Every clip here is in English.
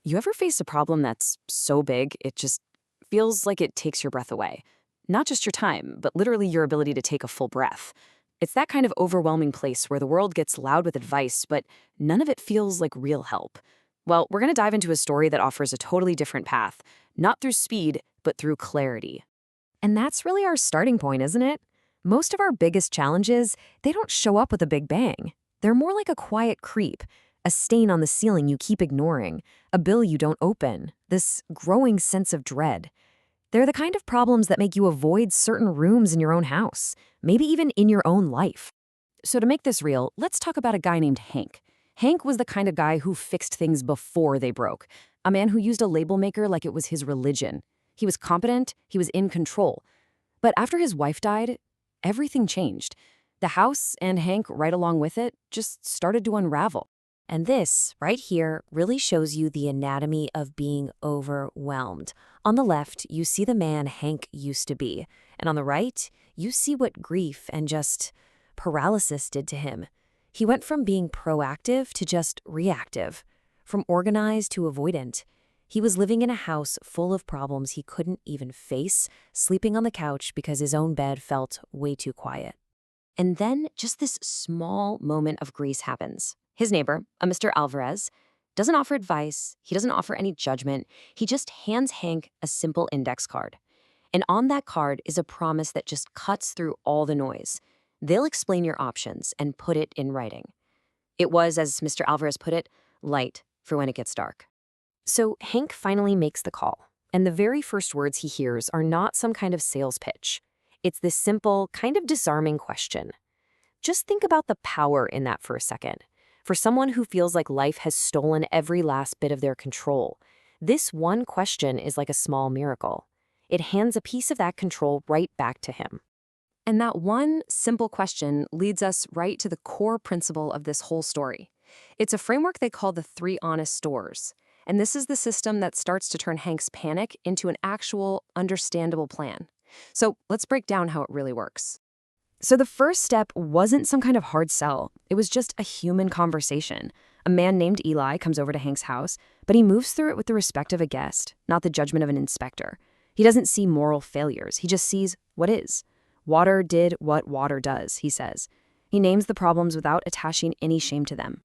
You ever face a problem that's so big, it just feels like it takes your breath away? Not just your time, but literally your ability to take a full breath. It's that kind of overwhelming place where the world gets loud with advice, but none of it feels like real help. Well, we're going to dive into a story that offers a totally different path, not through speed, but through clarity. And that's really our starting point, isn't it? Most of our biggest challenges, they don't show up with a big bang. They're more like a quiet creep, a stain on the ceiling you keep ignoring, a bill you don't open, this growing sense of dread. They're the kind of problems that make you avoid certain rooms in your own house, maybe even in your own life. So to make this real, let's talk about a guy named Hank. Hank was the kind of guy who fixed things before they broke, a man who used a label maker like it was his religion. He was competent, he was in control. But after his wife died, everything changed. The house, and Hank right along with it, just started to unravel. And this, right here, really shows you the anatomy of being overwhelmed. On the left, you see the man Hank used to be. And on the right, you see what grief and just paralysis did to him. He went from being proactive to just reactive, from organized to avoidant. He was living in a house full of problems he couldn't even face, sleeping on the couch because his own bed felt way too quiet. And then just this small moment of grace happens. His neighbor, a Mr. Alvarez, doesn't offer advice, he doesn't offer any judgment, he just hands Hank a simple index card. And on that card is a promise that just cuts through all the noise. They'll explain your options and put it in writing. It was, as Mr. Alvarez put it, light for when it gets dark. So Hank finally makes the call, and the very first words he hears are not some kind of sales pitch. It's this simple, kind of disarming question. Just think about the power in that for a second. For someone who feels like life has stolen every last bit of their control, this one question is like a small miracle. It hands a piece of that control right back to him. And that one simple question leads us right to the core principle of this whole story. It's a framework they call the 3 honest stores. And this is the system that starts to turn Hank's panic into an actual, understandable plan. So let's break down how it really works. So the first step wasn't some kind of hard sell. It was just a human conversation. A man named Eli comes over to Hank's house, but he moves through it with the respect of a guest, not the judgment of an inspector. He doesn't see moral failures. He just sees what is. Water did what water does, he says. He names the problems without attaching any shame to them.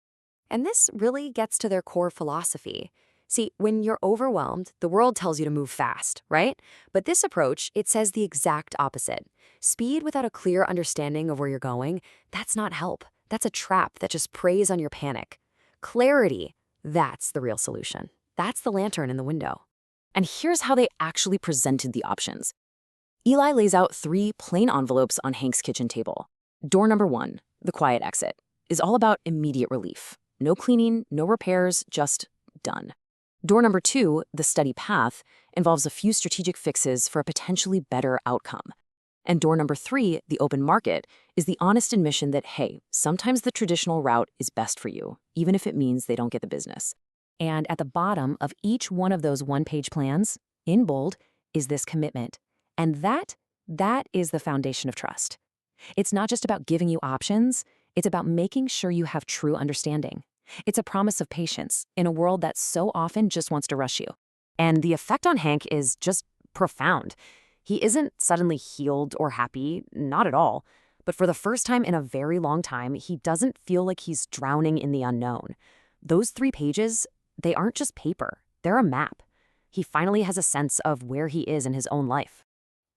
And this really gets to their core philosophy. See, when you're overwhelmed, the world tells you to move fast, right? But this approach, it says the exact opposite. Speed without a clear understanding of where you're going, that's not help. That's a trap that just preys on your panic. Clarity, that's the real solution. That's the lantern in the window. And here's how they actually presented the options. Eli lays out 3 plain envelopes on Hank's kitchen table. Door number 1, the quiet exit, is all about immediate relief. No cleaning, no repairs, just done. Door number 2, the steady path, involves a few strategic fixes for a potentially better outcome. And door number 3, the open market, is the honest admission that, hey, sometimes the traditional route is best for you, even if it means they don't get the business. And at the bottom of each one of those one-page plans, in bold, is this commitment. And that is the foundation of trust. It's not just about giving you options, it's about making sure you have true understanding. It's a promise of patience in a world that so often just wants to rush you. And the effect on Hank is just profound. He isn't suddenly healed or happy, not at all. But for the first time in a very long time, he doesn't feel like he's drowning in the unknown. Those 3 pages, they aren't just paper, they're a map. He finally has a sense of where he is in his own life.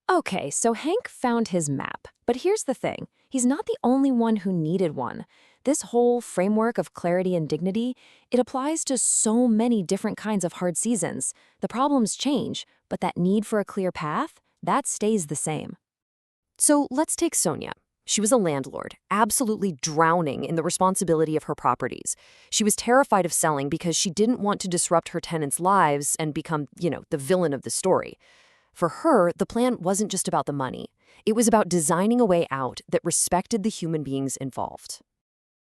Okay, so Hank found his map. But here's the thing, he's not the only one who needed one. This whole framework of clarity and dignity, it applies to so many different kinds of hard seasons. The problems change, but that need for a clear path, that stays the same. So let's take Sonia. She was a landlord, absolutely drowning in the responsibility of her properties. She was terrified of selling because she didn't want to disrupt her tenants' lives and become, the villain of the story. For her, the plan wasn't just about the money. It was about designing a way out that respected the human beings involved.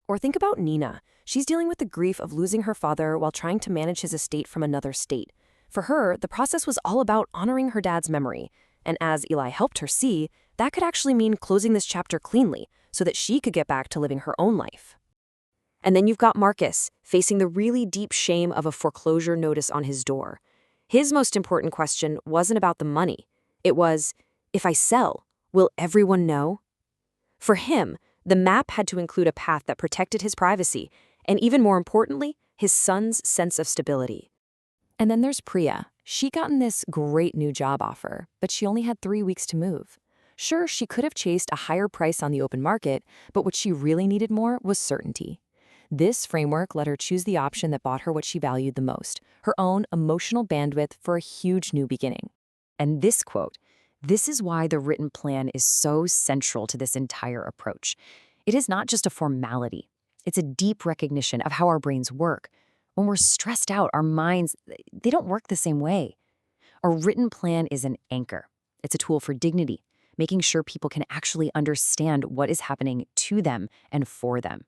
Or think about Nina. She's dealing with the grief of losing her father while trying to manage his estate from another state. For her, the process was all about honoring her dad's memory. And as Eli helped her see, that could actually mean closing this chapter cleanly so that she could get back to living her own life. And then you've got Marcus, facing the really deep shame of a foreclosure notice on his door. His most important question wasn't about the money. It was, if I sell, will everyone know? For him, the map had to include a path that protected his privacy, and even more importantly, his son's sense of stability. And then there's Priya. She'd gotten this great new job offer, but she only had 3 weeks to move. Sure, she could have chased a higher price on the open market, but what she really needed more was certainty. This framework let her choose the option that bought her what she valued the most, her own emotional bandwidth for a huge new beginning. And this quote, "This is why the written plan is so central to this entire approach. It is not just a formality. It's a deep recognition of how our brains work. When we're stressed out, our minds, they don't work the same way. A written plan is an anchor. It's a tool for dignity, making sure people can actually understand what is happening to them and for them."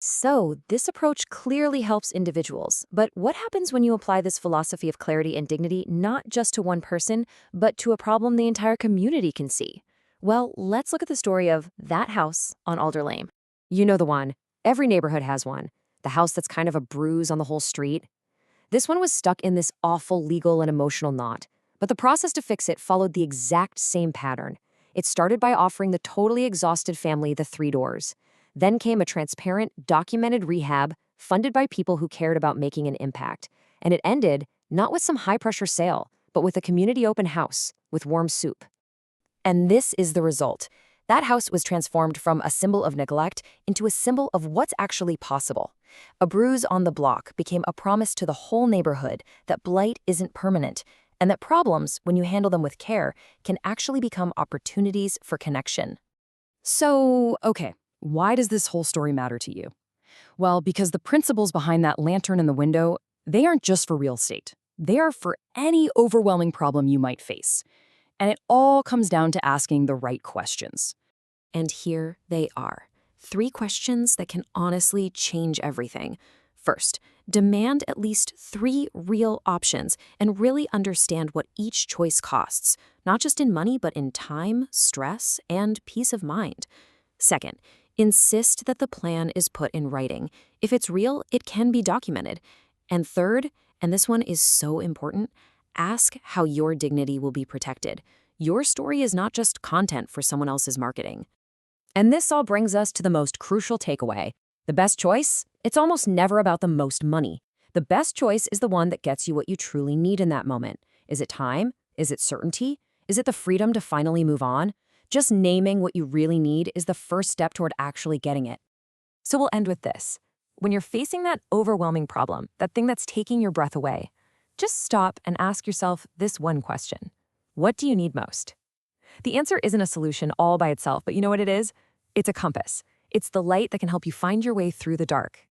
So, this approach clearly helps individuals. But what happens when you apply this philosophy of clarity and dignity not just to one person, but to a problem the entire community can see? Well, let's look at the story of that house on Alder Lane. You know the one. Every neighborhood has one. The house that's kind of a bruise on the whole street. This one was stuck in this awful legal and emotional knot. But the process to fix it followed the exact same pattern. It started by offering the totally exhausted family the 3 doors. Then came a transparent, documented rehab funded by people who cared about making an impact. And it ended not with some high-pressure sale, but with a community open house with warm soup. And this is the result. That house was transformed from a symbol of neglect into a symbol of what's actually possible. A bruise on the block became a promise to the whole neighborhood that blight isn't permanent, and that problems, when you handle them with care, can actually become opportunities for connection. So, okay, why does this whole story matter to you? Well, because the principles behind that lantern in the window, they aren't just for real estate. They are for any overwhelming problem you might face. And it all comes down to asking the right questions. And here they are. 3 questions that can honestly change everything. First, demand at least 3 real options and really understand what each choice costs, not just in money, but in time, stress, and peace of mind. Second, insist that the plan is put in writing. If it's real, it can be documented. And third, and this one is so important, ask how your dignity will be protected. Your story is not just content for someone else's marketing. And this all brings us to the most crucial takeaway. The best choice? It's almost never about the most money. The best choice is the one that gets you what you truly need in that moment. Is it time? Is it certainty? Is it the freedom to finally move on? Just naming what you really need is the first step toward actually getting it. So we'll end with this. When you're facing that overwhelming problem, that thing that's taking your breath away, just stop and ask yourself this one question. What do you need most? The answer isn't a solution all by itself, but you know what it is? It's a compass. It's the light that can help you find your way through the dark.